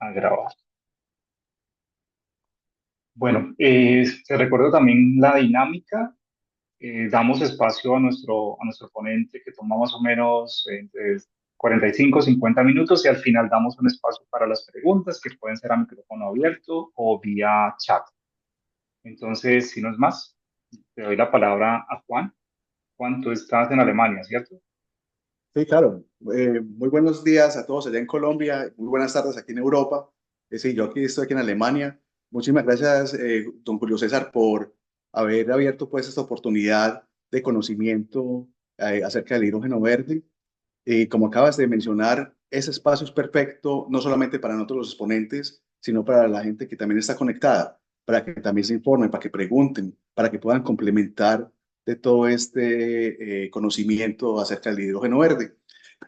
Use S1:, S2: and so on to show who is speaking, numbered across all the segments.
S1: A grabar. Bueno, te recuerdo también la dinámica. Damos espacio a nuestro ponente que toma más o menos entre 45 y 50 minutos y al final damos un espacio para las preguntas que pueden ser a micrófono abierto o vía chat. Entonces, si no es más, te doy la palabra a Juan. Juan, tú estás en Alemania, ¿cierto?
S2: Sí, claro. Muy buenos días a todos allá en Colombia, muy buenas tardes aquí en Europa. Sí, yo aquí estoy aquí en Alemania. Muchísimas gracias, don Julio César, por haber abierto pues esta oportunidad de conocimiento acerca del hidrógeno verde. Y como acabas de mencionar, ese espacio es perfecto no solamente para nosotros los exponentes, sino para la gente que también está conectada, para que también se informen, para que pregunten, para que puedan complementar de todo este conocimiento acerca del hidrógeno verde.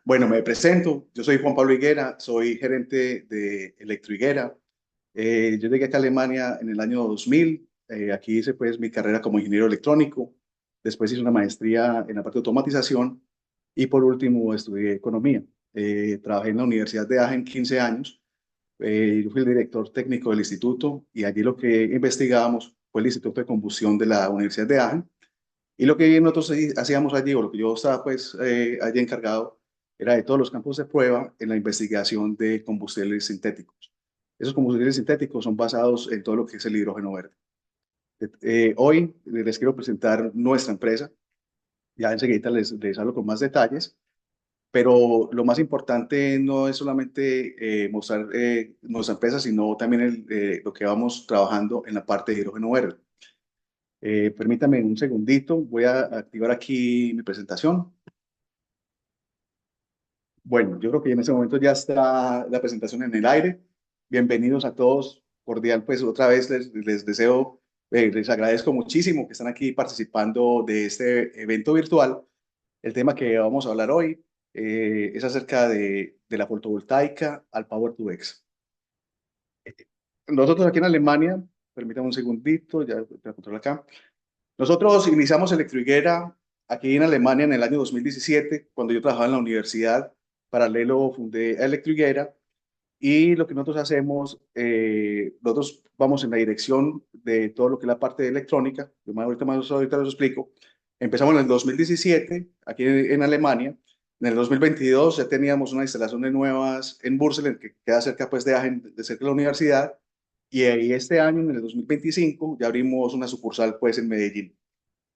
S2: Bueno, me presento, yo soy Juan Pablo Higuera, soy gerente de Electro Higuera. Yo llegué acá a Alemania en el año 2000, aquí hice pues mi carrera como ingeniero electrónico, después hice una maestría en la parte de automatización y por último estudié economía. Trabajé en la Universidad de Aachen 15 años. Yo fui el director técnico del instituto y allí lo que investigábamos fue el Instituto de Combustión de la Universidad de Aachen. Y lo que nosotros hacíamos allí, o lo que yo estaba pues allí encargado, era de todos los campos de prueba en la investigación de combustibles sintéticos. Esos combustibles sintéticos son basados en todo lo que es el hidrógeno verde. Hoy les quiero presentar nuestra empresa. Ya enseguida les hablo con más detalles, pero lo más importante no es solamente mostrar nuestra empresa, sino también lo que vamos trabajando en la parte de hidrógeno verde. Permítame un segundito, voy a activar aquí mi presentación. Bueno, yo creo que en ese momento ya está la presentación en el aire. Bienvenidos a todos. Cordial, pues otra vez les deseo, les agradezco muchísimo que están aquí participando de este evento virtual. El tema que vamos a hablar hoy es acerca de la fotovoltaica al Power to X. Nosotros aquí en Alemania, permítame un segundito, ya voy a controlar acá. Nosotros iniciamos Electrohiguera aquí en Alemania en el año 2017, cuando yo trabajaba en la universidad. Paralelo fundé Electrohiguera y lo que nosotros hacemos, nosotros vamos en la dirección de todo lo que es la parte de electrónica. Yo ahorita les explico. Empezamos en el 2017 aquí en Alemania. En el 2022 ya teníamos una instalación de nuevas en Würzelen, que queda cerca pues de Aachen, de cerca de la universidad. Y ahí este año, en el 2025, ya abrimos una sucursal pues en Medellín.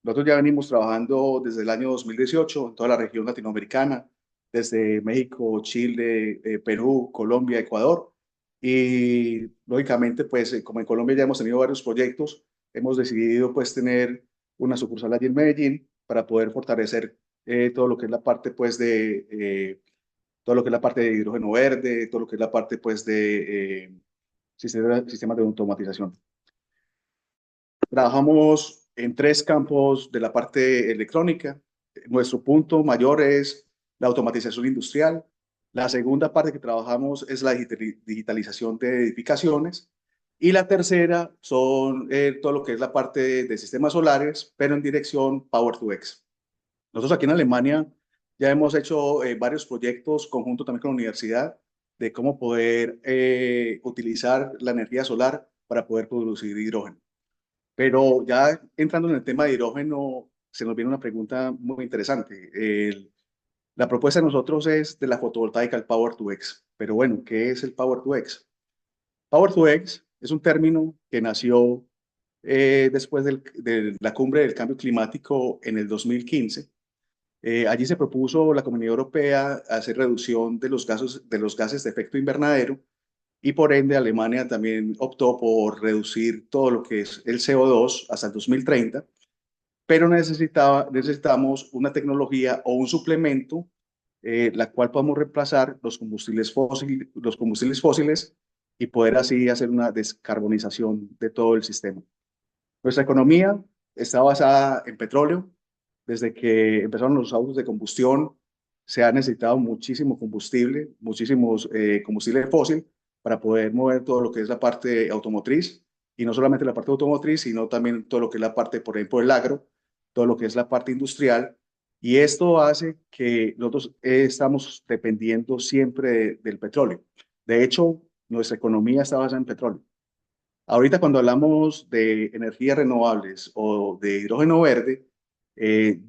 S2: Nosotros ya venimos trabajando desde el año 2018 en toda la región latinoamericana, desde México, Chile, Perú, Colombia, Ecuador. Y lógicamente, pues como en Colombia ya hemos tenido varios proyectos, hemos decidido pues tener una sucursal allí en Medellín para poder fortalecer todo lo que es la parte pues todo lo que es la parte de hidrógeno verde, todo lo que es la parte pues de sistemas de automatización. Trabajamos en tres campos de la parte electrónica. Nuestro punto mayor es la automatización industrial. La segunda parte que trabajamos es la digitalización de edificaciones. Y la tercera son todo lo que es la parte de sistemas solares, pero en dirección Power to X. Nosotros aquí en Alemania ya hemos hecho varios proyectos conjunto también con la universidad de cómo poder utilizar la energía solar para poder producir hidrógeno. Pero ya entrando en el tema de hidrógeno, se nos viene una pregunta muy interesante. La propuesta de nosotros es de la fotovoltaica al Power to X. Pero bueno, ¿qué es el Power to X? Power to X es un término que nació después de la cumbre del cambio climático en el 2015. Allí se propuso la Comunidad Europea hacer reducción de los gases de efecto invernadero y por ende Alemania también optó por reducir todo lo que es el CO2 hasta el 2030, pero necesitamos una tecnología o un suplemento la cual podamos reemplazar los combustibles fósiles y poder así hacer una descarbonización de todo el sistema. Nuestra economía está basada en petróleo. Desde que empezaron los autos de combustión, se ha necesitado muchísimo combustible, muchísimos combustible fósil para poder mover todo lo que es la parte automotriz. Y no solamente la parte automotriz, sino también todo lo que es la parte, por ejemplo, del agro, todo lo que es la parte industrial. Y esto hace que nosotros estamos dependiendo siempre del petróleo. De hecho, nuestra economía está basada en petróleo. Ahorita cuando hablamos de energías renovables o de hidrógeno verde,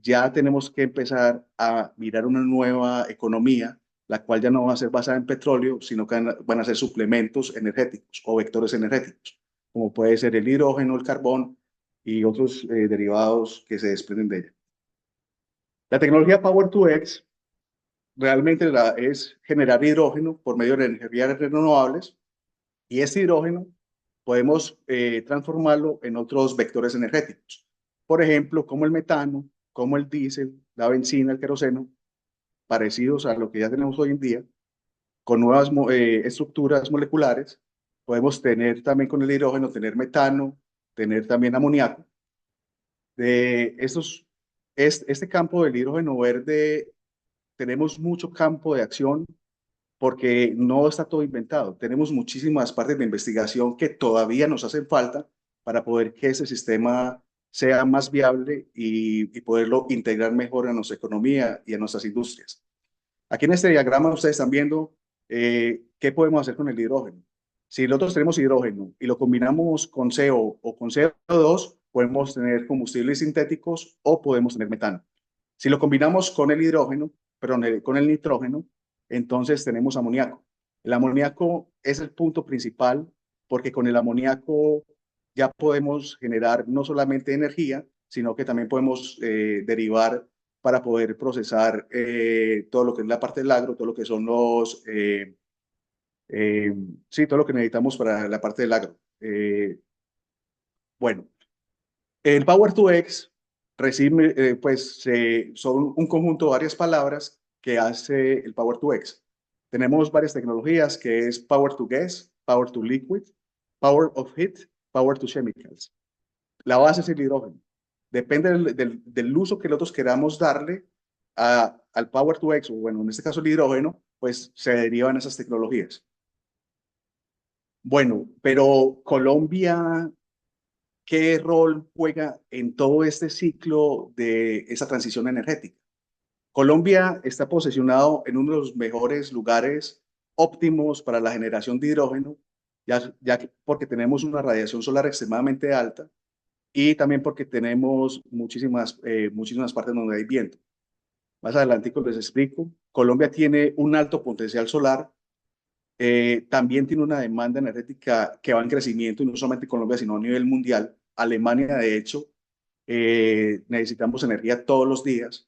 S2: ya tenemos que empezar a mirar una nueva economía, la cual ya no va a ser basada en petróleo, sino que van a ser suplementos energéticos o vectores energéticos, como puede ser el hidrógeno, el carbón y otros derivados que se desprenden de ella. La tecnología Power-to-X realmente es generar hidrógeno por medio de energías renovables y ese hidrógeno podemos transformarlo en otros vectores energéticos. Por ejemplo, como el metano, como el diésel, la benzina, el queroseno, parecidos a lo que ya tenemos hoy en día, con nuevas estructuras moleculares. Podemos tener también con el hidrógeno, tener metano, tener también amoníaco. De estos, este campo del hidrógeno verde, tenemos mucho campo de acción porque no está todo inventado. Tenemos muchísimas partes de investigación que todavía nos hacen falta para poder que ese sistema sea más viable y poderlo integrar mejor a nuestra economía y a nuestras industrias. Aquí en este diagrama ustedes están viendo qué podemos hacer con el hidrógeno. Si nosotros tenemos hidrógeno y lo combinamos con CO o con CO2, podemos tener combustibles sintéticos o podemos tener metano. Si lo combinamos con el hidrógeno, perdón, con el nitrógeno, entonces tenemos amoníaco. El amoníaco es el punto principal porque con el amoníaco ya podemos generar no solamente energía, sino que también podemos derivar para poder procesar todo lo que es la parte del agro, todo lo que son eh, sí, todo lo que necesitamos para la parte del agro. Bueno, el Power to X recibe, pues, son un conjunto de varias palabras que hace el Power to X. Tenemos varias tecnologías que es Power to Gas, Power to Liquid, Power of Heat, Power to Chemicals. La base es el hidrógeno. Depende del uso que nosotros queramos darle al Power to X, o bueno, en este caso el hidrógeno, pues se derivan esas tecnologías. Bueno, pero Colombia, ¿qué rol juega en todo este ciclo de esa transición energética? Colombia está posicionado en uno de los mejores lugares óptimos para la generación de hidrógeno, porque tenemos una radiación solar extremadamente alta y también porque tenemos muchísimas partes donde hay viento. Más adelante les explico. Colombia tiene un alto potencial solar, también tiene una demanda energética que va en crecimiento, y no solamente Colombia, sino a nivel mundial. Alemania, de hecho, necesitamos energía todos los días.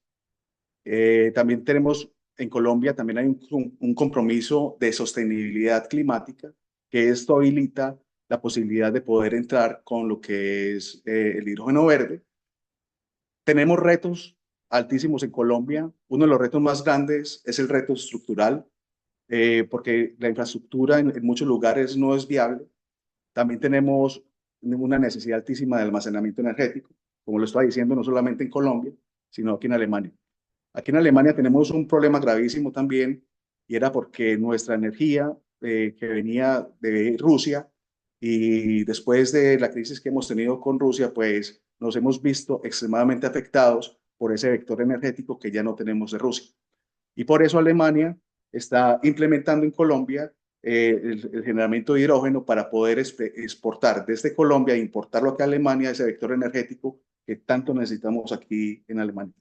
S2: También tenemos en Colombia, también hay un compromiso de sostenibilidad climática, que esto habilita la posibilidad de poder entrar con lo que es el hidrógeno verde. Tenemos retos altísimos en Colombia. Uno de los retos más grandes es el reto estructural, porque la infraestructura en muchos lugares no es viable. También tenemos una necesidad altísima de almacenamiento energético, como lo estaba diciendo, no solamente en Colombia, sino aquí en Alemania. Aquí en Alemania tenemos un problema gravísimo también, y era porque nuestra energía que venía de Rusia, y después de la crisis que hemos tenido con Rusia, pues nos hemos visto extremadamente afectados por ese vector energético que ya no tenemos de Rusia. Y por eso Alemania está implementando en Colombia el generamiento de hidrógeno para poder exportar desde Colombia e importarlo acá a Alemania, ese vector energético que tanto necesitamos aquí en Alemania.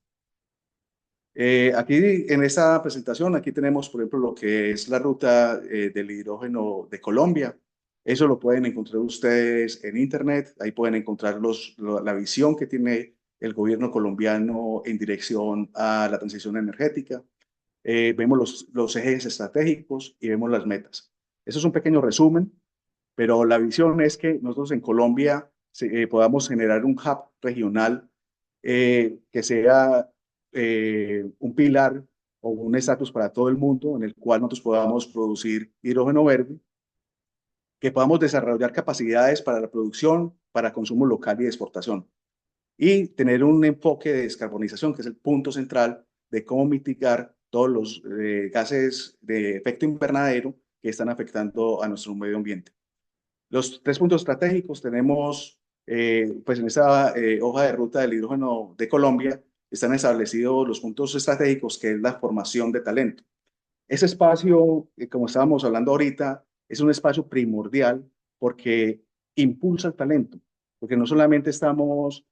S2: Aquí en esta presentación, aquí tenemos, por ejemplo, lo que es la ruta del hidrógeno de Colombia. Eso lo pueden encontrar ustedes en Internet. Ahí pueden encontrar la visión que tiene el gobierno colombiano en dirección a la transición energética. Vemos los ejes estratégicos y vemos las metas. Eso es un pequeño resumen, pero la visión es que nosotros en Colombia podamos generar un hub regional que sea un pilar o un estatus para todo el mundo en el cual nosotros podamos producir hidrógeno verde, que podamos desarrollar capacidades para la producción, para consumo local y de exportación, y tener un enfoque de descarbonización, que es el punto central de cómo mitigar todos los gases de efecto invernadero que están afectando a nuestro medio ambiente. Los 3 puntos estratégicos tenemos, pues en esta hoja de ruta del hidrógeno de Colombia, están establecidos los puntos estratégicos, que es la formación de talento. Ese espacio, como estábamos hablando ahorita, es un espacio primordial porque impulsa el talento, porque no solamente estamos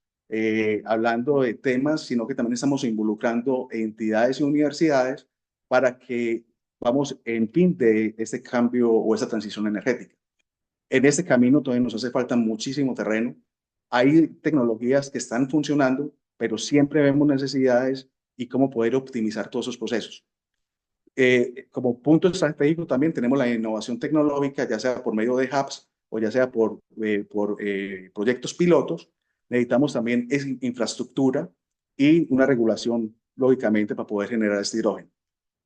S2: hablando de temas, sino que también estamos involucrando entidades y universidades para que vamos en fin de este cambio o esta transición energética. En este camino todavía nos hace falta muchísimo terreno. Hay tecnologías que están funcionando, pero siempre vemos necesidades y cómo poder optimizar todos esos procesos. Como punto estratégico también tenemos la innovación tecnológica, ya sea por medio de hubs o ya sea por proyectos pilotos. Necesitamos también infraestructura y una regulación, lógicamente, para poder generar este hidrógeno.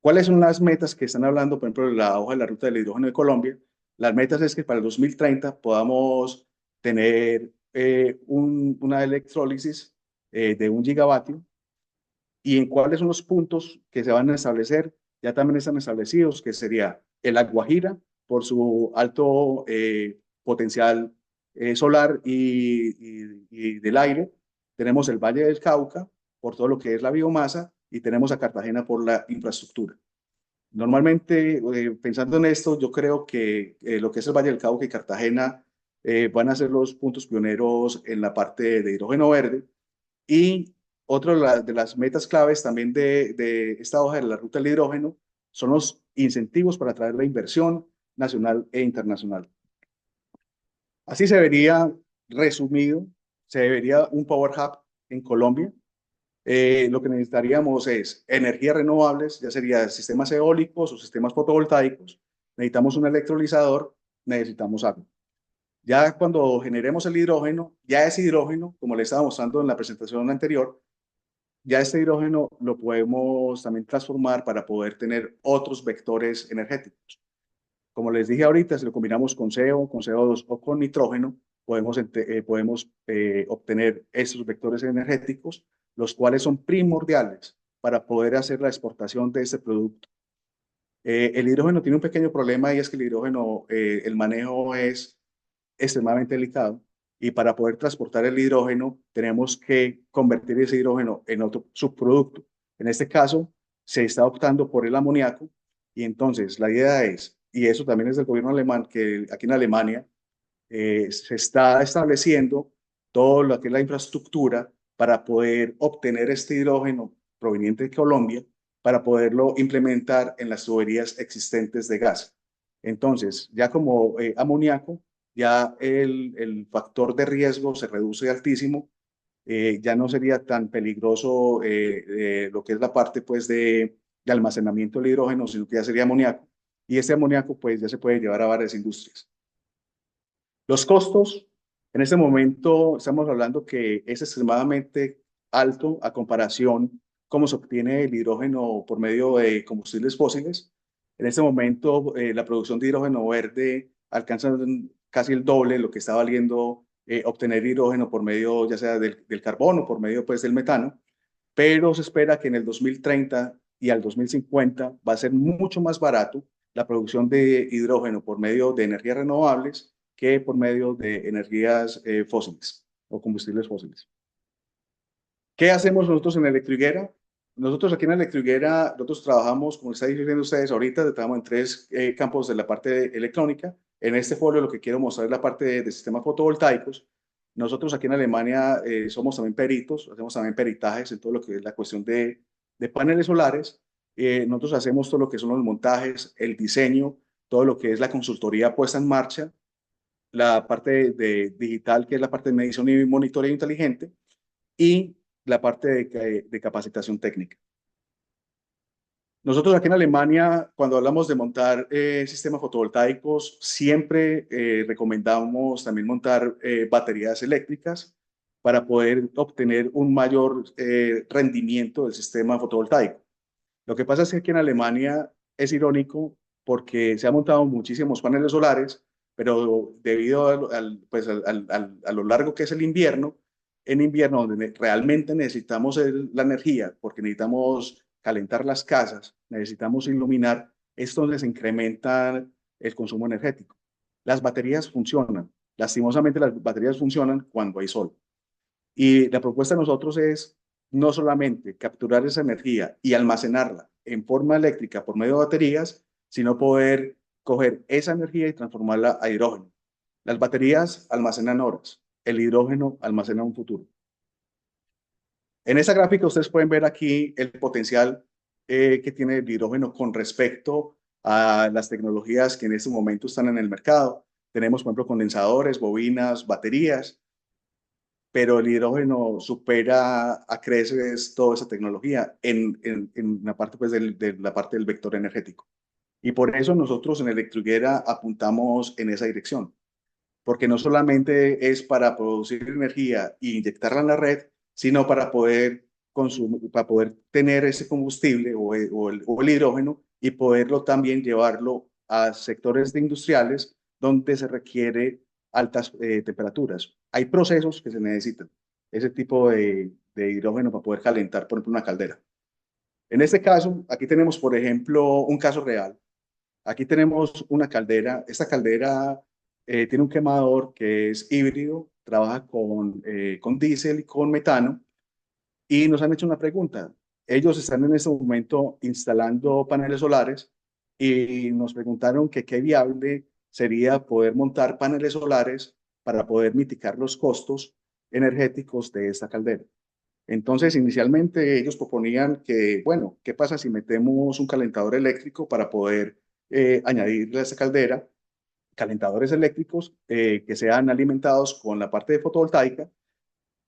S2: ¿Cuáles son las metas que están hablando, por ejemplo, de la hoja de la ruta del hidrógeno de Colombia? Las metas es que para el 2030 podamos tener una electrólisis de 1 gigavatio. ¿Y en cuáles son los puntos que se van a establecer? Ya también están establecidos, que sería el La Guajira, por su alto potencial solar y del aire. Tenemos el Valle del Cauca, por todo lo que es la biomasa, y tenemos a Cartagena por la infraestructura. Normalmente, pensando en esto, yo creo que lo que es el Valle del Cauca y Cartagena van a ser los puntos pioneros en la parte de hidrógeno verde. Y otra de las metas claves también de esta hoja de la ruta del hidrógeno son los incentivos para atraer la inversión nacional e internacional. Así se vería resumido, se vería un Power Hub en Colombia. Lo que necesitaríamos es energías renovables, ya sería sistemas eólicos o sistemas fotovoltaicos. Necesitamos un electrolizador, necesitamos agua. Ya cuando generemos el hidrógeno, ya ese hidrógeno, como le estaba mostrando en la presentación anterior, ya este hidrógeno lo podemos también transformar para poder tener otros vectores energéticos. Como les dije ahorita, si lo combinamos con CO, con CO2 o con nitrógeno, podemos obtener esos vectores energéticos, los cuales son primordiales para poder hacer la exportación de este producto. El hidrógeno tiene un pequeño problema y es que el hidrógeno, el manejo es extremadamente delicado y para poder transportar el hidrógeno tenemos que convertir ese hidrógeno en otro subproducto. En este caso, se está optando por el amoníaco y entonces la idea es, y eso también es del gobierno alemán, que aquí en Alemania se está estableciendo todo lo que es la infraestructura para poder obtener este hidrógeno proveniente de Colombia para poderlo implementar en las tuberías existentes de gas. Entonces, ya como amoníaco, ya el factor de riesgo se reduce altísimo, ya no sería tan peligroso lo que es la parte pues de almacenamiento del hidrógeno, sino que ya sería amoníaco. Y este amoníaco pues ya se puede llevar a varias industrias. Los costos, en este momento estamos hablando que es extremadamente alto a comparación cómo se obtiene el hidrógeno por medio de combustibles fósiles. En este momento la producción de hidrógeno verde alcanza casi el doble de lo que está valiendo obtener hidrógeno por medio ya sea del carbono, por medio pues del metano, pero se espera que en el 2030 y al 2050 va a ser mucho más barato la producción de hidrógeno por medio de energías renovables que por medio de energías fósiles o combustibles fósiles. ¿Qué hacemos nosotros en Electrohiguera? Nosotros aquí en Electrohiguera, nosotros trabajamos, como están diciendo ustedes ahorita, trabajamos en 3 campos de la parte electrónica. En este folio lo que quiero mostrar es la parte de sistemas fotovoltaicos. Nosotros aquí en Alemania somos también peritos, hacemos también peritajes en todo lo que es la cuestión de paneles solares. Nosotros hacemos todo lo que son los montajes, el diseño, todo lo que es la consultoría puesta en marcha, la parte de digital, que es la parte de medición y monitoreo inteligente, y la parte de capacitación técnica. Nosotros aquí en Alemania, cuando hablamos de montar sistemas fotovoltaicos, siempre recomendamos también montar baterías eléctricas para poder obtener un mayor rendimiento del sistema fotovoltaico. Lo que pasa es que aquí en Alemania es irónico porque se han montado muchísimos paneles solares, pero debido pues a lo largo que es el invierno, en invierno donde realmente necesitamos la energía, porque necesitamos calentar las casas, necesitamos iluminar, es donde se incrementa el consumo energético. Las baterías funcionan, lastimosamente las baterías funcionan cuando hay sol. Y la propuesta de nosotros es no solamente capturar esa energía y almacenarla en forma eléctrica por medio de baterías, sino poder coger esa energía y transformarla a hidrógeno. Las baterías almacenan horas, el hidrógeno almacena un futuro. En esta gráfica ustedes pueden ver aquí el potencial que tiene el hidrógeno con respecto a las tecnologías que en este momento están en el mercado. Tenemos, por ejemplo, condensadores, bobinas, baterías, pero el hidrógeno supera a creces toda esa tecnología en la parte, pues, de la parte del vector energético. Y por eso nosotros en Electrohiguera apuntamos en esa dirección, porque no solamente es para producir energía e inyectarla en la red, sino para poder consumir, para poder tener ese combustible o el hidrógeno y poderlo también llevarlo a sectores de industriales donde se requiere altas temperaturas. Hay procesos que se necesitan, ese tipo de hidrógeno para poder calentar, por ejemplo, una caldera. En este caso, aquí tenemos, por ejemplo, un caso real. Aquí tenemos una caldera. Esta caldera tiene un quemador que es híbrido, trabaja con diésel y con metano. Y nos han hecho una pregunta. Ellos están en este momento instalando paneles solares y nos preguntaron que qué viable sería poder montar paneles solares para poder mitigar los costos energéticos de esta caldera. Entonces, inicialmente ellos proponían que, bueno, ¿qué pasa si metemos un calentador eléctrico para poder añadirle a esta caldera calentadores eléctricos que sean alimentados con la parte de fotovoltaica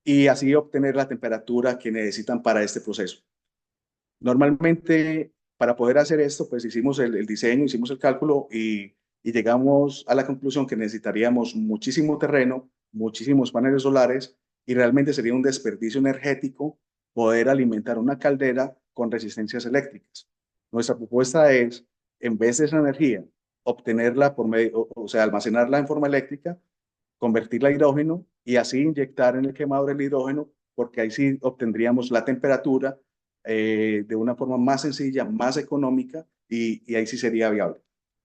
S2: y así obtener la temperatura que necesitan para este proceso? Normalmente, para poder hacer esto, pues hicimos el diseño, hicimos el cálculo y llegamos a la conclusión que necesitaríamos muchísimo terreno, muchísimos paneles solares y realmente sería un desperdicio energético poder alimentar una caldera con resistencias eléctricas. Nuestra propuesta es, en vez de esa energía, obtenerla por medio, o sea, almacenarla en forma eléctrica, convertirla a hidrógeno y así inyectar en el quemador el hidrógeno, porque ahí sí obtendríamos la temperatura de una forma más sencilla, más económica y ahí sí sería viable.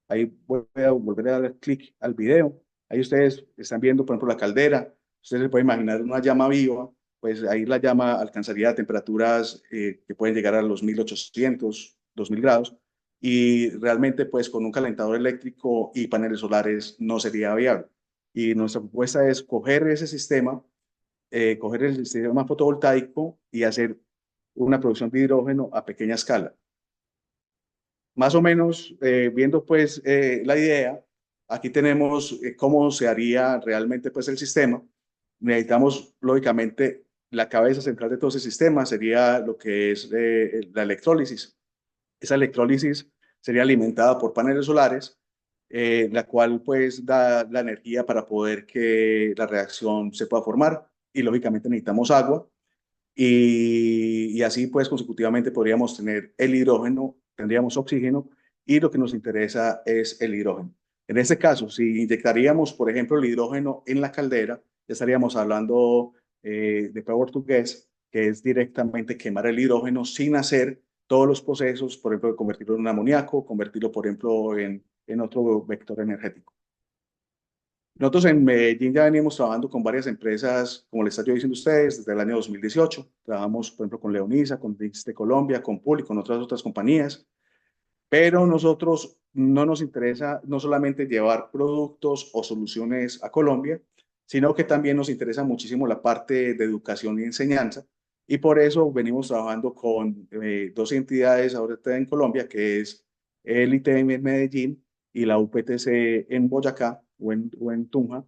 S2: Ahí voy a volver a dar clic al video. Ahí ustedes están viendo, por ejemplo, la caldera. Ustedes se pueden imaginar una llama viva, pues ahí la llama alcanzaría temperaturas que pueden llegar a los 1800, 2000 grados. Y realmente, pues con un calentador eléctrico y paneles solares no sería viable. Y nuestra propuesta es coger el sistema fotovoltaico y hacer una producción de hidrógeno a pequeña escala. Más o menos, viendo pues la idea, aquí tenemos cómo se haría realmente pues el sistema. Necesitamos, lógicamente, la cabeza central de todo ese sistema sería lo que es la electrólisis. Esa electrólisis sería alimentada por paneles solares, la cual pues da la energía para poder que la reacción se pueda formar y lógicamente necesitamos agua y así pues consecutivamente podríamos tener el hidrógeno, tendríamos oxígeno y lo que nos interesa es el hidrógeno. En este caso, si inyectaríamos, por ejemplo, el hidrógeno en la caldera, ya estaríamos hablando de Power to Gas, que es directamente quemar el hidrógeno sin hacer todos los procesos, por ejemplo, de convertirlo en un amoníaco, convertirlo, por ejemplo, en otro vector energético. Nosotros en Medellín ya venimos trabajando con varias empresas, como les estoy diciendo a ustedes, desde el año 2018. Trabajamos, por ejemplo, con Leonisa, con Dix de Colombia, con Pool y con otras compañías. Pero nosotros no nos interesa no solamente llevar productos o soluciones a Colombia, sino que también nos interesa muchísimo la parte de educación y enseñanza. Y por eso venimos trabajando con dos entidades ahorita en Colombia, que es el ITM en Medellín y la UPTC en Boyacá o en Tunja,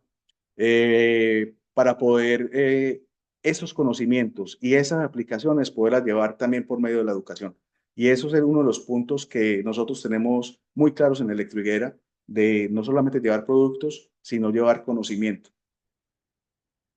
S2: para poder esos conocimientos y esas aplicaciones poderlas llevar también por medio de la educación. Y eso es uno de los puntos que nosotros tenemos muy claros en Electrohiguera, de no solamente llevar productos, sino llevar conocimiento.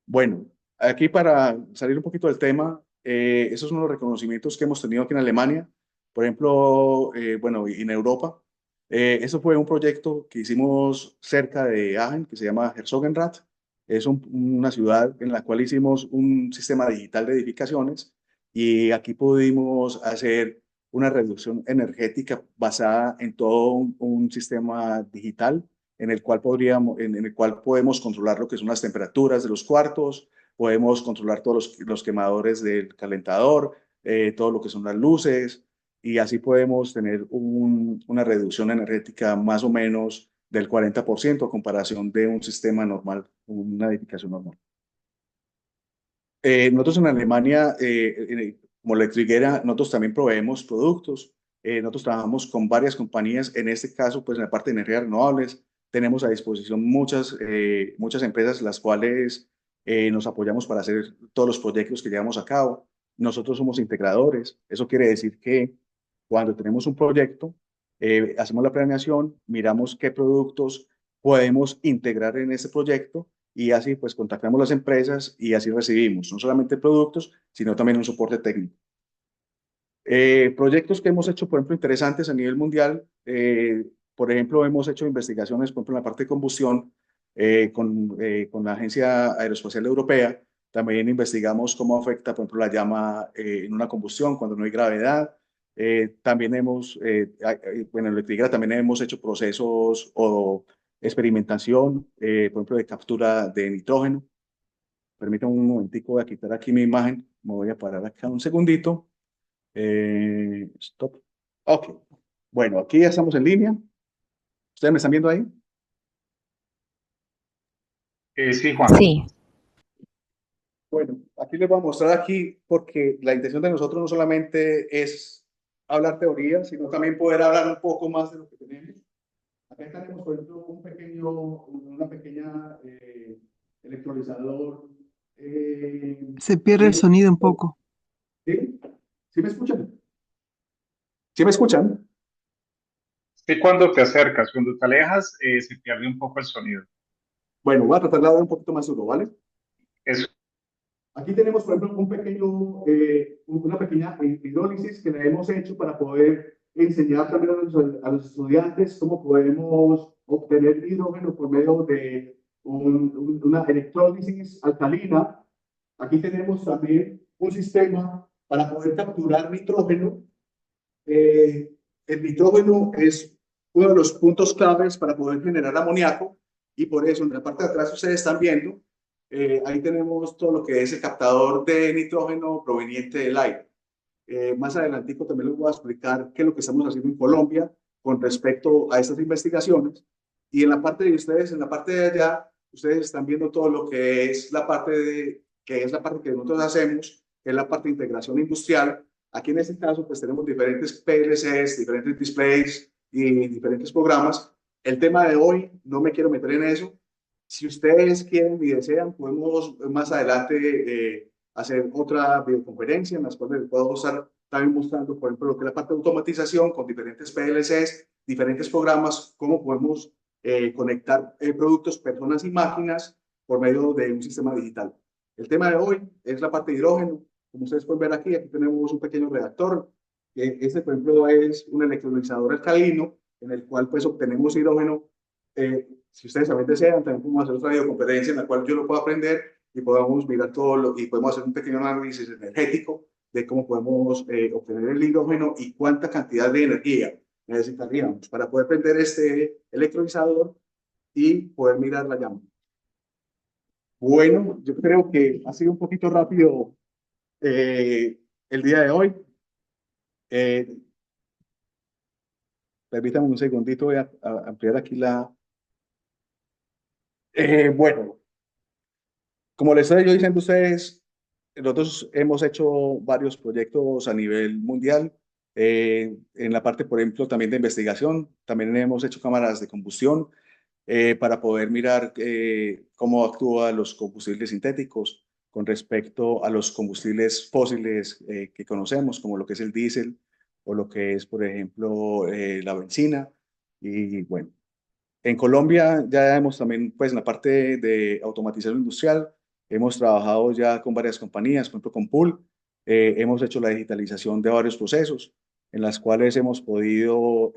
S2: Bueno, aquí para salir un poquito del tema, esos son los reconocimientos que hemos tenido aquí en Alemania, por ejemplo, bueno, y en Europa. Eso fue un proyecto que hicimos cerca de Aachen, que se llama Herzogenrath. Es una ciudad en la cual hicimos un sistema digital de edificaciones y aquí pudimos hacer una reducción energética basada en todo un sistema digital en el cual podemos controlar lo que son las temperaturas de los cuartos, podemos controlar todos los quemadores del calentador, todo lo que son las luces, y así podemos tener una reducción energética más o menos del 40% a comparación de un sistema normal, una edificación normal. Nosotros en Alemania, como electriguera, nosotros también proveemos productos. Nosotros trabajamos con varias compañías, en este caso, pues en la parte de energías renovables, tenemos a disposición muchas empresas, las cuales nos apoyamos para hacer todos los proyectos que llevamos a cabo. Nosotros somos integradores. Eso quiere decir que cuando tenemos un proyecto, hacemos la planeación, miramos qué productos podemos integrar en ese proyecto y así pues contactamos las empresas y así recibimos no solamente productos, sino también un soporte técnico. Proyectos que hemos hecho, por ejemplo, interesantes a nivel mundial, por ejemplo, hemos hecho investigaciones, por ejemplo, en la parte de combustión con la Agencia Aeroespacial Europea. También investigamos cómo afecta, por ejemplo, la llama en una combustión cuando no hay gravedad. También bueno, en Electrigra también hemos hecho procesos o experimentación, por ejemplo, de captura de nitrógeno. Permítanme un momentico, voy a quitar aquí mi imagen. Me voy a parar acá un segundito. Stop. Ok. Bueno, aquí ya estamos en línea. ¿Ustedes me están viendo ahí?
S1: Sí, Juan.
S3: Sí,
S2: Bueno, aquí les voy a mostrar aquí porque la intención de nosotros no solamente es hablar teoría, sino también poder hablar un poco más de lo que tenemos. Acá tenemos, por ejemplo, una pequeña electrolizador.
S4: Se pierde el sonido un poco.
S2: ¿Sí? ¿Sí me escuchan? ¿Sí me escuchan?
S1: Sí, cuando te acercas, cuando te alejas, se pierde un poco el sonido.
S2: Bueno, voy a tratar de hablar un poquito más duro, ¿vale?
S1: Eso.
S2: Aquí tenemos, por ejemplo, una pequeña hidrólisis que la hemos hecho para poder enseñar también a los estudiantes cómo podemos obtener hidrógeno por medio de una electrólisis alcalina. Aquí tenemos también un sistema para poder capturar nitrógeno. El nitrógeno es uno de los puntos claves para poder generar amoníaco y por eso en la parte de atrás ustedes están viendo, ahí tenemos todo lo que es el captador de nitrógeno proveniente del aire. Más adelantico también les voy a explicar qué es lo que estamos haciendo en Colombia con respecto a estas investigaciones. Y en la parte de ustedes, en la parte de allá, ustedes están viendo todo lo que es la parte que nosotros hacemos, que es la parte de integración industrial. Aquí en este caso, pues tenemos diferentes PLCs, diferentes displays y diferentes programas. El tema de hoy, no me quiero meter en eso. Si ustedes quieren y desean, podemos más adelante hacer otra videoconferencia en las cuales les puedo estar también mostrando, por ejemplo, lo que es la parte de automatización con diferentes PLCs, diferentes programas, cómo podemos conectar productos, personas y máquinas por medio de un sistema digital. El tema de hoy es la parte de hidrógeno. Como ustedes pueden ver aquí tenemos un pequeño reactor. Este, por ejemplo, es un electrolizador alcalino en el cual pues obtenemos hidrógeno. Si ustedes también desean, también podemos hacer otra videoconferencia en la cual yo lo puedo aprender y podamos mirar y podemos hacer un pequeño análisis energético de cómo podemos obtener el hidrógeno y cuánta cantidad de energía necesitaríamos para poder prender este electrolizador y poder mirar la llama. Bueno, yo creo que ha sido un poquito rápido el día de hoy. Eh, Permítanme un segundito, voy a ampliar aquí la... Bueno, como les estoy yo diciendo a ustedes, nosotros hemos hecho varios proyectos a nivel mundial. En la parte, por ejemplo, también de investigación, también hemos hecho cámaras de combustión para poder mirar cómo actúan los combustibles sintéticos con respecto a los combustibles fósiles que conocemos, como lo que es el diésel o lo que es, por ejemplo, la benzina. Y bueno, en Colombia ya hemos también, pues en la parte de automatización industrial, hemos trabajado ya con varias compañías, por ejemplo con Pool, hemos hecho la digitalización de varios procesos en las cuales hemos podido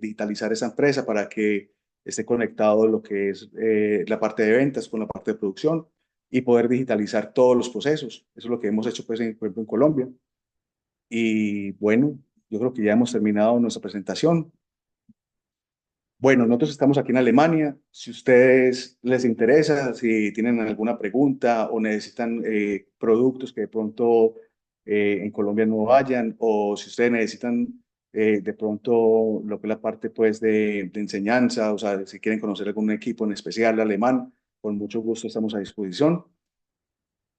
S2: digitalizar esa empresa para que esté conectado lo que es la parte de ventas con la parte de producción y poder digitalizar todos los procesos. Eso es lo que hemos hecho, pues, por ejemplo, en Colombia. Y bueno, yo creo que ya hemos terminado nuestra presentación. Bueno, nosotros estamos aquí en Alemania. Si a ustedes les interesa, si tienen alguna pregunta o necesitan productos que de pronto en Colombia no hayan, o si ustedes necesitan de pronto lo que es la parte pues de enseñanza, o sea, si quieren conocer algún equipo en especial alemán, con mucho gusto estamos a disposición.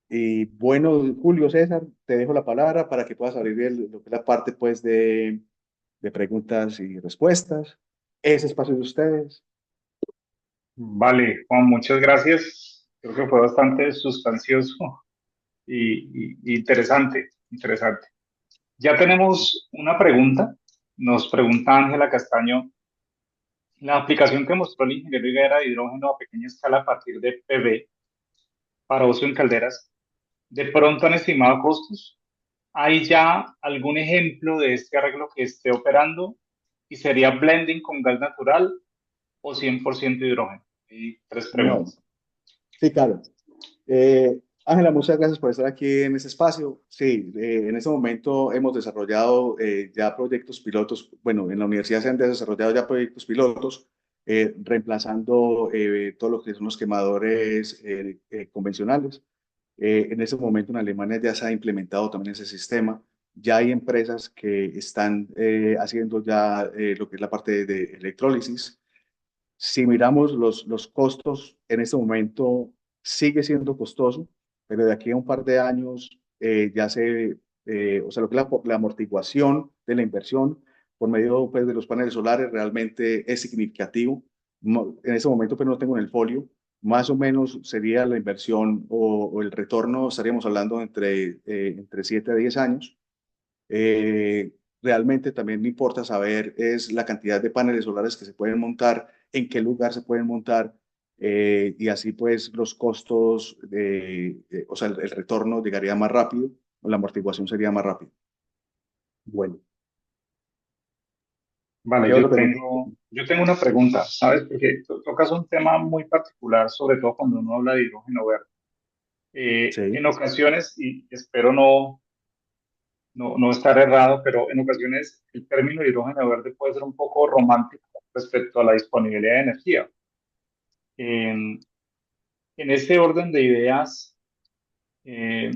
S2: Y bueno, Julio César, te dejo la palabra para que puedas abrir lo que es la parte pues de preguntas y respuestas. Ese espacio es de ustedes.
S1: Vale, Juan, muchas gracias. Creo que fue bastante sustancioso y interesante, interesante. Ya tenemos una pregunta. Nos pregunta Ángela Castaño, la aplicación que mostró el ingeniero Higuera de hidrógeno a pequeña escala a partir de PV para uso en calderas, ¿de pronto han estimado costos? ¿Hay ya algún ejemplo de este arreglo que esté operando y sería blending con gas natural o 100% hidrógeno? Y tres
S2: No,
S1: preguntas.
S2: sí, claro. Ángela, muchas gracias por estar aquí en este espacio. Sí, en este momento hemos desarrollado ya proyectos pilotos. Bueno, en la universidad se han desarrollado ya proyectos pilotos reemplazando todo lo que son los quemadores convencionales. En ese momento en Alemania ya se ha implementado también ese sistema. Ya hay empresas que están haciendo ya lo que es la parte de electrólisis. Si miramos los costos, en este momento sigue siendo costoso, pero de aquí a un par de años o sea, lo que es la amortiguación de la inversión por medio pues, de los paneles solares realmente es significativo. En este momento, pero no tengo en el folio, más o menos sería la inversión o el retorno, estaríamos hablando entre 7 a 10 años. Realmente también me importa saber es la cantidad de paneles solares que se pueden montar, en qué lugar se pueden montar, y así pues los costos, o sea, el retorno llegaría más rápido, o la amortiguación sería más rápido. Bueno,
S1: Vale,
S2: ¿qué otra pregunta?
S1: yo tengo una pregunta, ¿sabes? Porque tocas un tema muy particular, sobre todo cuando uno habla de hidrógeno verde. En
S2: Sí,
S1: ocasiones, y espero no estar errado, pero en ocasiones el término hidrógeno verde puede ser un poco romántico respecto a la disponibilidad de energía. En, en este orden de ideas, eh,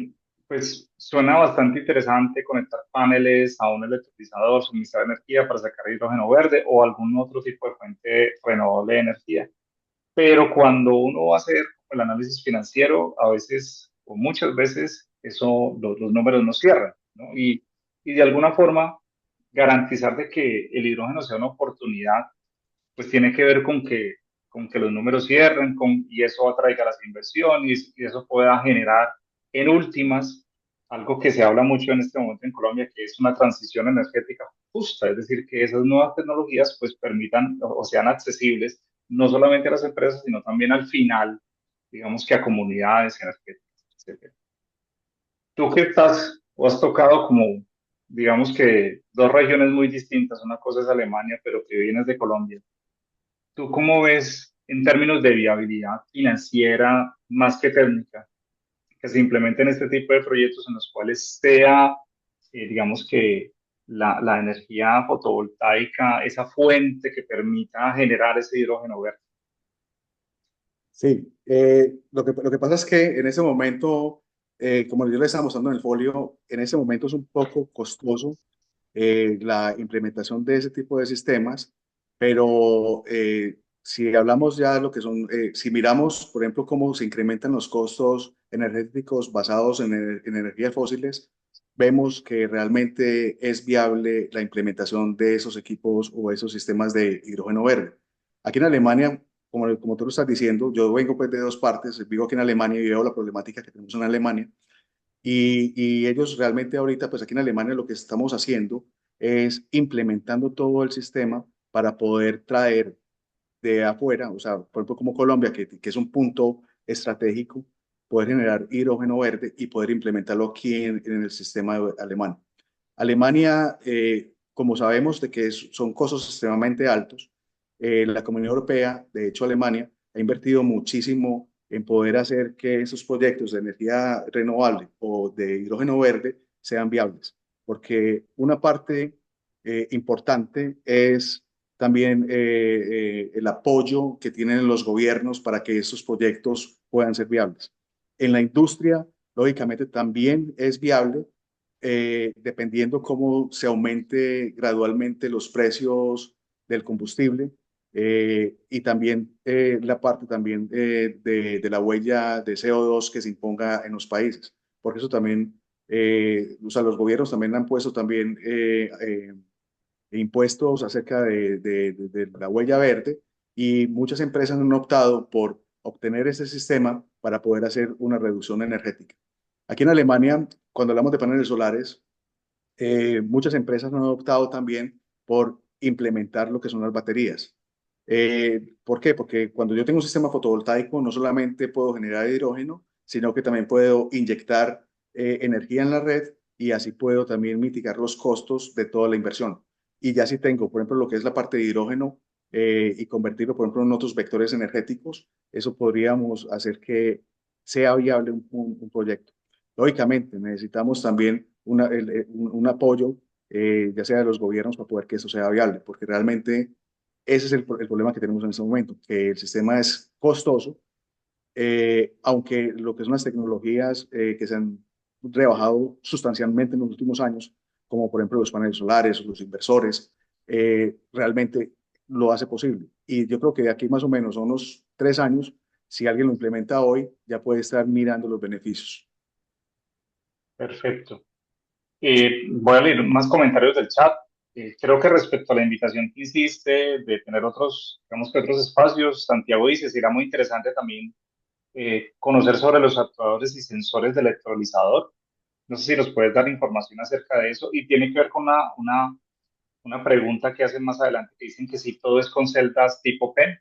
S1: pues suena bastante interesante conectar paneles a un electrolizador, suministrar energía para sacar hidrógeno verde o algún otro tipo de fuente renovable de energía. Pero cuando uno va a hacer el análisis financiero, a veces o muchas veces los números no cierran, ¿no? Y de alguna forma garantizar de que el hidrógeno sea una oportunidad, pues tiene que ver con que los números cierren y eso atraiga las inversiones y eso pueda generar en últimas algo que se habla mucho en este momento en Colombia, que es una transición energética justa, es decir, que esas nuevas tecnologías pues permitan o sean accesibles no solamente a las empresas, sino también al final, digamos que a comunidades energéticas, etcétera. Tú que estás o has tocado como, digamos que dos regiones muy distintas, una cosa es Alemania, pero que vienes de Colombia. ¿Tú cómo ves en términos de viabilidad financiera más que técnica que se implementen este tipo de proyectos en los cuales sea, digamos que la energía fotovoltaica, esa fuente que permita generar ese hidrógeno verde?
S2: sí. Lo que pasa es que en ese momento, como yo le estaba mostrando en el folio, en ese momento es un poco costoso la implementación de ese tipo de sistemas, pero si hablamos ya de lo que son, si miramos, por ejemplo, cómo se incrementan los costos energéticos basados en energías fósiles, vemos que realmente es viable la implementación de esos equipos o esos sistemas de hidrógeno verde. Aquí en Alemania, como tú lo estás diciendo, yo vengo pues de dos partes, vivo aquí en Alemania y veo la problemática que tenemos en Alemania. Y ellos realmente ahorita, pues aquí en Alemania lo que estamos haciendo es implementando todo el sistema para poder traer de afuera, o sea, por ejemplo como Colombia, que es un punto estratégico, poder generar hidrógeno verde y poder implementarlo aquí en el sistema alemán. Alemania, como sabemos de que son costos extremadamente altos, la Comunidad Europea, de hecho Alemania, ha invertido muchísimo en poder hacer que esos proyectos de energía renovable o de hidrógeno verde sean viables, porque una parte importante es también el apoyo que tienen los gobiernos para que esos proyectos puedan ser viables. En la industria, lógicamente, también es viable, dependiendo cómo se aumente gradualmente los precios del combustible y también la parte también de la huella de CO2 que se imponga en los países. Porque eso también, o sea, los gobiernos también han puesto también impuestos acerca de la huella verde y muchas empresas han optado por obtener ese sistema para poder hacer una reducción energética. Aquí en Alemania, cuando hablamos de paneles solares, muchas empresas han optado también por implementar lo que son las baterías. ¿Por qué? Porque cuando yo tengo un sistema fotovoltaico, no solamente puedo generar hidrógeno, sino que también puedo inyectar energía en la red y así puedo también mitigar los costos de toda la inversión. Y ya si tengo, por ejemplo, lo que es la parte de hidrógeno y convertirlo, por ejemplo, en otros vectores energéticos, eso podríamos hacer que sea viable un proyecto. Lógicamente, necesitamos también un apoyo, ya sea de los gobiernos, para poder que eso sea viable, porque realmente ese es el problema que tenemos en este momento, que el sistema es costoso, aunque lo que son las tecnologías que se han rebajado sustancialmente en los últimos años, como por ejemplo los paneles solares, los inversores, realmente lo hace posible. Y yo creo que de aquí más o menos a unos 3 años, si alguien lo implementa hoy, ya puede estar mirando los beneficios.
S1: Perfecto. Voy a leer más comentarios del chat. Creo que respecto a la invitación que hiciste de tener otros, digamos que otros espacios, Santiago dice, será muy interesante también conocer sobre los actuadores y sensores del electrolizador. No sé si nos puedes dar información acerca de eso. Y tiene que ver con una pregunta que hacen más adelante, que dicen que si todo es con celdas tipo PEM.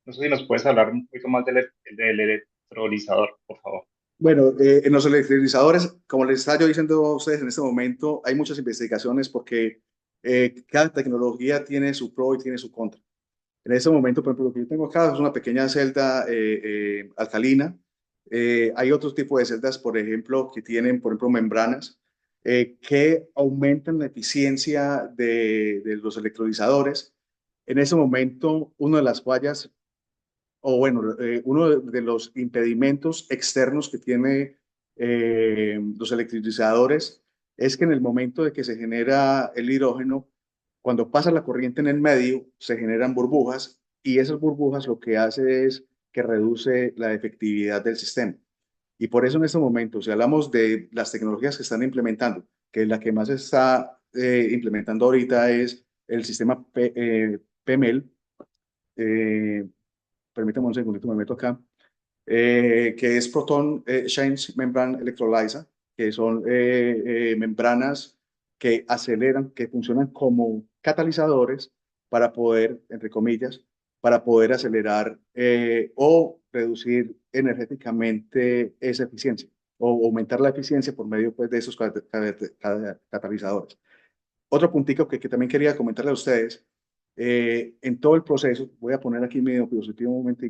S1: No sé si nos puedes hablar un poquito más del electrolizador, por favor.
S2: Bueno, en los electrolizadores, como les estaba yo diciendo a ustedes en este momento, hay muchas investigaciones porque cada tecnología tiene su pro y tiene su contra. En este momento, por ejemplo, lo que yo tengo acá es una pequeña celda alcalina. Hay otros tipos de celdas, por ejemplo, que tienen, por ejemplo, membranas que aumentan la eficiencia de los electrolizadores. En ese momento, una de las fallas o bueno, uno de los impedimentos externos que tiene los electrolizadores es que en el momento de que se genera el hidrógeno, cuando pasa la corriente en el medio, se generan burbujas y esas burbujas lo que hace es que reduce la efectividad del sistema. Y por eso en este momento, si hablamos de las tecnologías que están implementando, que la que más se está implementando ahorita es el sistema PMEL, permítame un segundito, me meto acá, que es Proton Exchange Membrane Electrolyzer, que son membranas que aceleran, que funcionan como catalizadores para poder, entre comillas, para poder acelerar o reducir energéticamente esa eficiencia o aumentar la eficiencia por medio pues, de esos catalizadores. Otro puntico que también quería comentarle a ustedes, en todo el proceso, voy a poner aquí mi diapositiva un momento.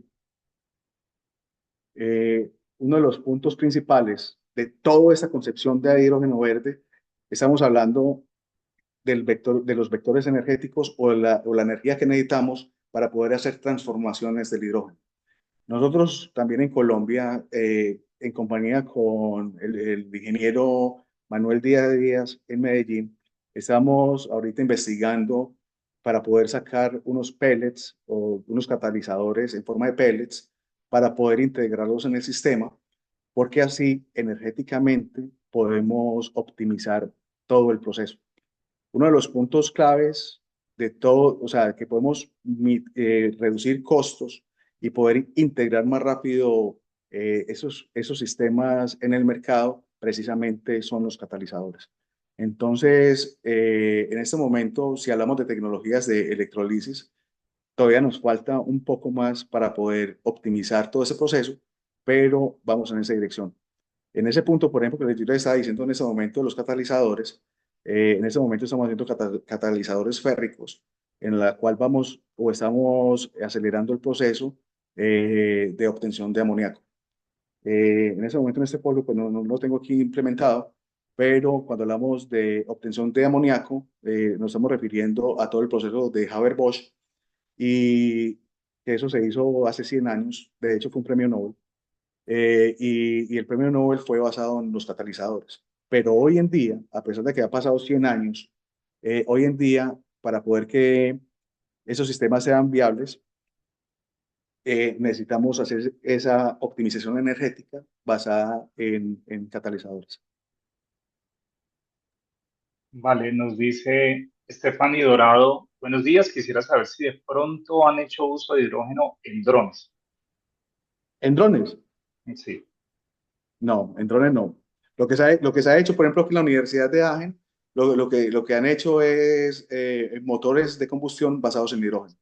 S2: Uno de los puntos principales de toda esta concepción de hidrógeno verde, estamos hablando del vector, de los vectores energéticos o la energía que necesitamos para poder hacer transformaciones del hidrógeno. Nosotros también en Colombia, en compañía con el ingeniero Manuel Díaz Díaz en Medellín, estamos ahorita investigando para poder sacar unos pellets o unos catalizadores en forma de pellets para poder integrarlos en el sistema, porque así energéticamente podemos optimizar todo el proceso. Uno de los puntos claves de todo, o sea, que podemos reducir costos y poder integrar más rápido esos sistemas en el mercado, precisamente son los catalizadores. Entonces, en este momento, si hablamos de tecnologías de electrolisis, todavía nos falta un poco más para poder optimizar todo ese proceso, pero vamos en esa dirección. En ese punto, por ejemplo, que yo les estaba diciendo en ese momento, los catalizadores, en ese momento estamos haciendo catalizadores férricos, en la cual vamos o estamos acelerando el proceso de obtención de amoníaco. En ese momento, en este polvo, pues no lo tengo aquí implementado, pero cuando hablamos de obtención de amoníaco, nos estamos refiriendo a todo el proceso de Haber-Bosch y que eso se hizo hace 100 años, de hecho fue un premio Nobel, y el premio Nobel fue basado en los catalizadores. Pero hoy en día, a pesar de que ha pasado 100 años, hoy en día, para poder que esos sistemas sean viables, necesitamos hacer esa optimización energética basada en catalizadores.
S1: Vale, nos dice Stephanie Dorado, buenos días, quisiera saber si de pronto han hecho uso de hidrógeno en drones.
S2: En drones,
S1: Sí,
S2: no, en drones no. Lo que se ha hecho, por ejemplo, aquí en la Universidad de Agen, lo que han hecho es motores de combustión basados en hidrógeno.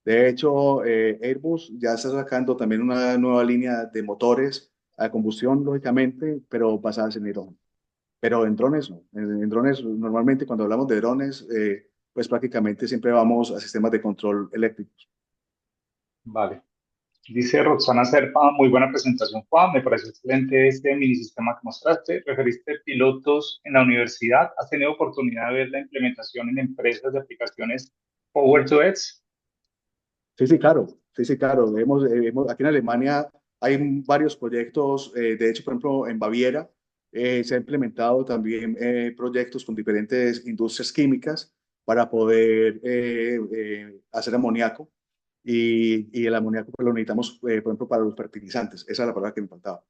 S2: De hecho, Airbus ya está sacando también una nueva línea de motores a combustión, lógicamente, pero basadas en hidrógeno. Pero en drones no. En drones, normalmente cuando hablamos de drones, pues prácticamente siempre vamos a sistemas de control eléctricos.
S1: vale. Dice Roxana Serpa, muy buena presentación, Juan. Me pareció excelente este mini sistema que mostraste. Referiste pilotos en la universidad. ¿Has tenido oportunidad de ver la implementación en empresas de aplicaciones Power to X?
S2: Sí, sí, claro. Sí, sí, claro. Aquí en Alemania hay varios proyectos. De hecho, por ejemplo, en Baviera se ha implementado también proyectos con diferentes industrias químicas para poder hacer amoníaco. Y el amoníaco pues, lo necesitamos, por ejemplo, para los fertilizantes. Esa es la palabra que me faltaba.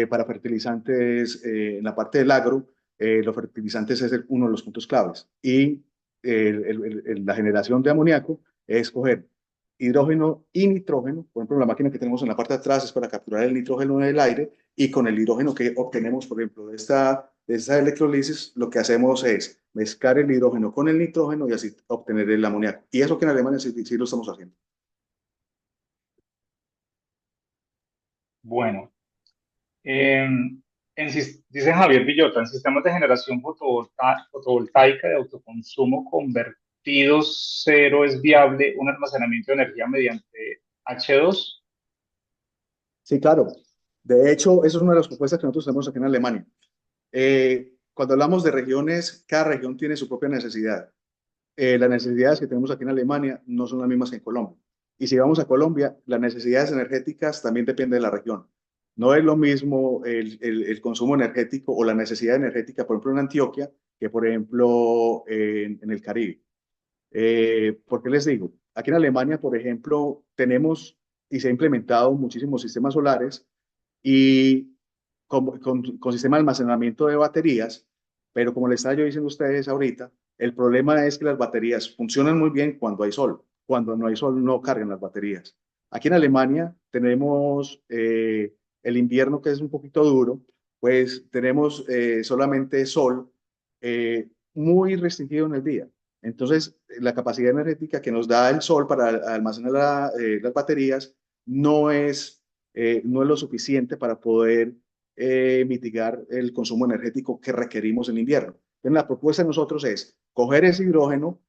S2: Para fertilizantes, en la parte del agro, los fertilizantes es uno de los puntos claves. Y la generación de amoníaco es coger hidrógeno y nitrógeno. Por ejemplo, la máquina que tenemos en la parte de atrás es para capturar el nitrógeno del aire y con el hidrógeno que obtenemos, por ejemplo, de esta electrolisis, lo que hacemos es mezclar el hidrógeno con el nitrógeno y así obtener el amoníaco. Y eso que en Alemania sí, sí lo estamos haciendo.
S1: Bueno, eh, dice Javier Villota, en sistemas de generación fotovoltaica de autoconsumo convertidos cero es viable un almacenamiento de energía mediante H2.
S2: Sí, claro. De hecho, eso es una de las propuestas que nosotros tenemos aquí en Alemania. Cuando hablamos de regiones, cada región tiene su propia necesidad. Las necesidades que tenemos aquí en Alemania no son las mismas que en Colombia. Y si vamos a Colombia, las necesidades energéticas también dependen de la región. No es lo mismo el consumo energético o la necesidad energética, por ejemplo, en Antioquia, que por ejemplo en el Caribe. ¿Por qué les digo? Aquí en Alemania, por ejemplo, tenemos y se ha implementado muchísimos sistemas solares y con sistema de almacenamiento de baterías, pero como les estaba yo diciendo a ustedes ahorita, el problema es que las baterías funcionan muy bien cuando hay sol. Cuando no hay sol, no cargan las baterías. Aquí en Alemania tenemos el invierno que es un poquito duro, pues tenemos solamente sol muy restringido en el día. Entonces, la capacidad energética que nos da el sol para almacenar las baterías no es, no es lo suficiente para poder mitigar el consumo energético que requerimos en invierno. Entonces, la propuesta de nosotros es coger ese hidrógeno,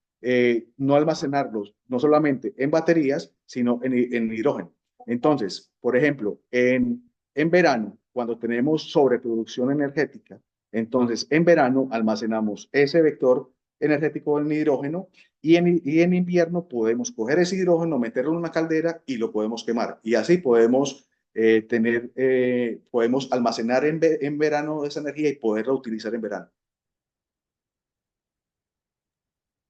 S2: no almacenarlos no solamente en baterías, sino en hidrógeno. Entonces, por ejemplo, en verano, cuando tenemos sobreproducción energética, entonces en verano almacenamos ese vector energético en hidrógeno y en invierno podemos coger ese hidrógeno, meterlo en una caldera y lo podemos quemar. Y así podemos podemos almacenar en verano esa energía y poderla utilizar en verano.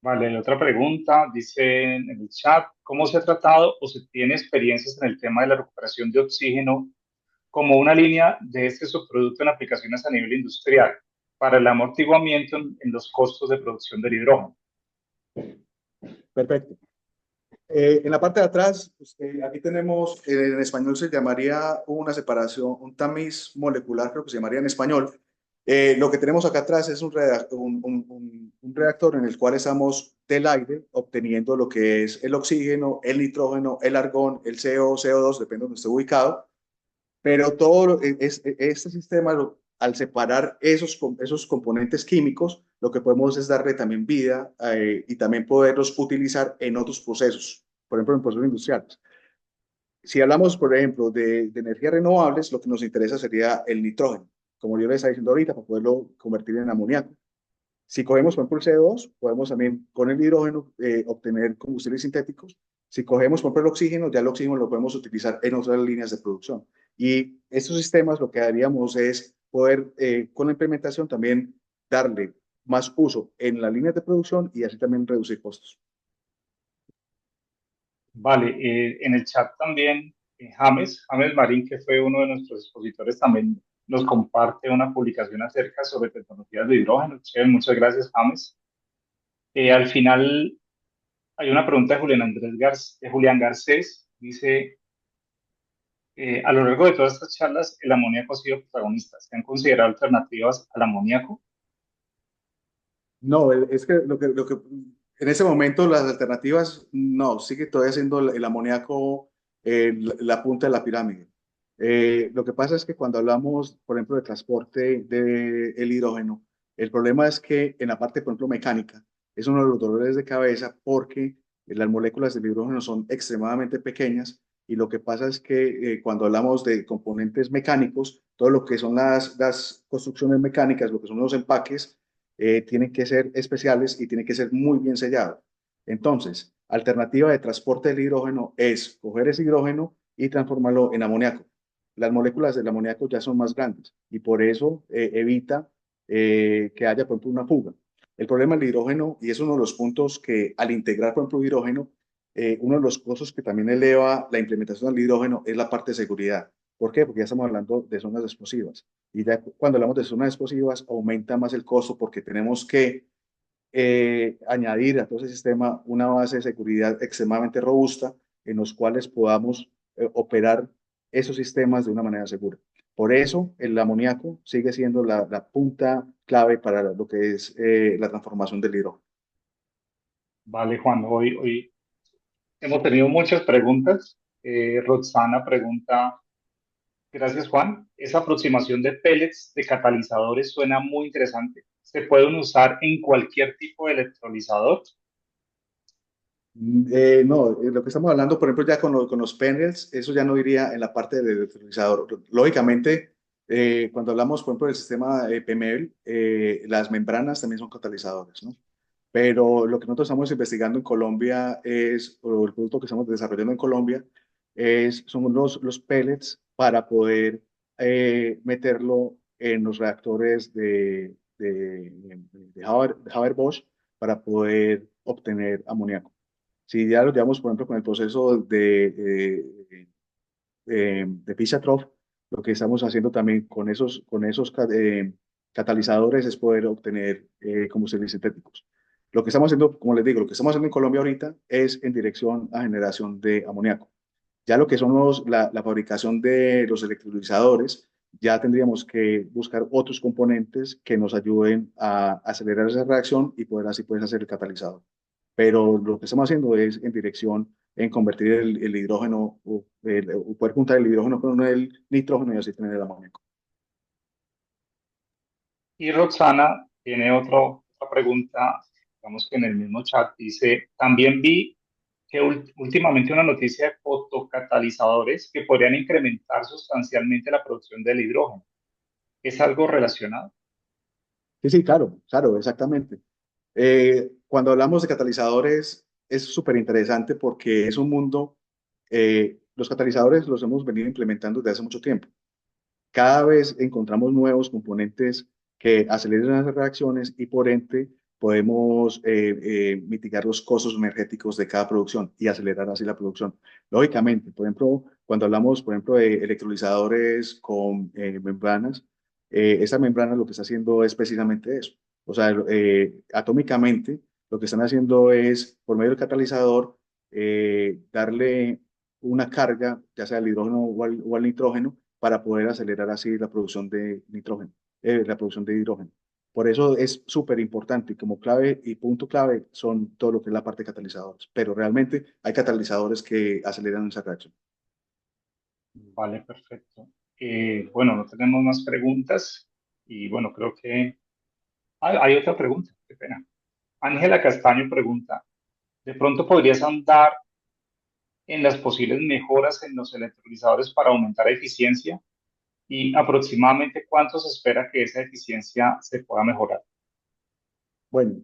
S1: Vale, otra pregunta, dice en el chat, ¿cómo se ha tratado o se tiene experiencias en el tema de la recuperación de oxígeno como una línea de este subproducto en aplicaciones a nivel industrial para el amortiguamiento en los costos de producción del hidrógeno?
S2: Perfecto. En la parte de atrás, pues, aquí tenemos, en español se llamaría una separación, un tamiz molecular, creo que se llamaría en español. Lo que tenemos acá atrás es un reactor en el cual estamos del aire obteniendo lo que es el oxígeno, el nitrógeno, el argón, el CO, CO2, depende de donde esté ubicado. Pero este sistema, al separar esos componentes químicos, lo que podemos es darle también vida y también poderlos utilizar en otros procesos, por ejemplo, en procesos industriales. Si hablamos, por ejemplo, de energías renovables, lo que nos interesa sería el nitrógeno, como yo les estaba diciendo ahorita, para poderlo convertir en amoníaco. Si cogemos, por ejemplo, el CO2, podemos también con el hidrógeno obtener combustibles sintéticos. Si cogemos, por ejemplo, el oxígeno, ya el oxígeno lo podemos utilizar en otras líneas de producción. Y estos sistemas lo que haríamos es poder con la implementación también darle más uso en las líneas de producción y así también reducir costos.
S1: Vale, en el chat también James Marín, que fue uno de nuestros expositores, también nos comparte una publicación acerca sobre tecnologías de hidrógeno. Chévere, muchas gracias, James. Al final hay una pregunta de Julián Garcés. Dice, a lo largo de todas estas charlas, el amoníaco ha sido protagonista. ¿Se han considerado alternativas al amoníaco?
S2: No, es que en ese momento las alternativas, no, sigue todavía siendo el amoníaco la punta de la pirámide. Lo que pasa es que cuando hablamos, por ejemplo, de transporte del hidrógeno, el problema es que en la parte, por ejemplo, mecánica, es uno de los dolores de cabeza porque las moléculas del hidrógeno son extremadamente pequeñas y lo que pasa es que cuando hablamos de componentes mecánicos, todo lo que son las construcciones mecánicas, lo que son los empaques, tienen que ser especiales y tienen que ser muy bien sellados. Entonces, alternativa de transporte del hidrógeno es coger ese hidrógeno y transformarlo en amoníaco. Las moléculas del amoníaco ya son más grandes y por eso evita que haya, por ejemplo, una fuga. El problema del hidrógeno, y es uno de los puntos que al integrar, por ejemplo, hidrógeno, uno de los costos que también eleva la implementación del hidrógeno es la parte de seguridad. ¿Por qué? Porque ya estamos hablando de zonas explosivas. Y ya cuando hablamos de zonas explosivas, aumenta más el costo porque tenemos que añadir a todo ese sistema una base de seguridad extremadamente robusta en los cuales podamos operar esos sistemas de una manera segura. Por eso el amoníaco sigue siendo la punta clave para lo que es la transformación del hidrógeno.
S1: Vale, Juan, hoy hemos tenido muchas preguntas. Roxana pregunta, gracias, Juan. Esa aproximación de pellets de catalizadores suena muy interesante. ¿Se pueden usar en cualquier tipo de electrolizador?
S2: No, lo que estamos hablando, por ejemplo, ya con los panels, eso ya no iría en la parte del electrolizador. Lógicamente, cuando hablamos, por ejemplo, del sistema PML, las membranas también son catalizadores, ¿no? Pero lo que nosotros estamos investigando en Colombia es, o el producto que estamos desarrollando en Colombia, son los pellets para poder meterlo en los reactores de Haber-Bosch para poder obtener amoníaco. Si ya lo llevamos, por ejemplo, con el proceso de Fischer-Tropsch, lo que estamos haciendo también con esos catalizadores es poder obtener combustibles sintéticos. Lo que estamos haciendo, como les digo, lo que estamos haciendo en Colombia ahorita es en dirección a generación de amoníaco. Ya lo que son la fabricación de los electrolizadores, ya tendríamos que buscar otros componentes que nos ayuden a acelerar esa reacción y poder así pues hacer el catalizador. Pero lo que estamos haciendo es en dirección en convertir el hidrógeno o poder juntar el hidrógeno con el nitrógeno y así tener el amoníaco.
S1: Y Roxana tiene otra pregunta, digamos que en el mismo chat, dice, también vi que últimamente una noticia de fotocatalizadores que podrían incrementar sustancialmente la producción del hidrógeno. ¿Es algo relacionado?
S2: Sí, sí, claro, claro, exactamente. Cuando hablamos de catalizadores es súper interesante porque es un mundo, los catalizadores los hemos venido implementando desde hace mucho tiempo. Cada vez encontramos nuevos componentes que aceleran las reacciones y por ende podemos mitigar los costos energéticos de cada producción y acelerar así la producción. Lógicamente, por ejemplo, cuando hablamos, por ejemplo, de electrolizadores con membranas, esa membrana lo que está haciendo es precisamente eso. O sea, atómicamente lo que están haciendo es, por medio del catalizador, darle una carga, ya sea al hidrógeno o al nitrógeno, para poder acelerar así la producción de nitrógeno, la producción de hidrógeno. Por eso es súper importante y como clave y punto clave son todo lo que es la parte de catalizadores. Pero realmente hay catalizadores que aceleran esa reacción.
S1: Vale, perfecto. Bueno, no tenemos más preguntas y bueno, creo que hay otra pregunta, qué pena. Ángela Castaño pregunta, ¿de pronto podrías andar en las posibles mejoras en los electrolizadores para aumentar eficiencia? Y aproximadamente cuánto se espera que esa eficiencia se pueda mejorar.
S2: Bueno,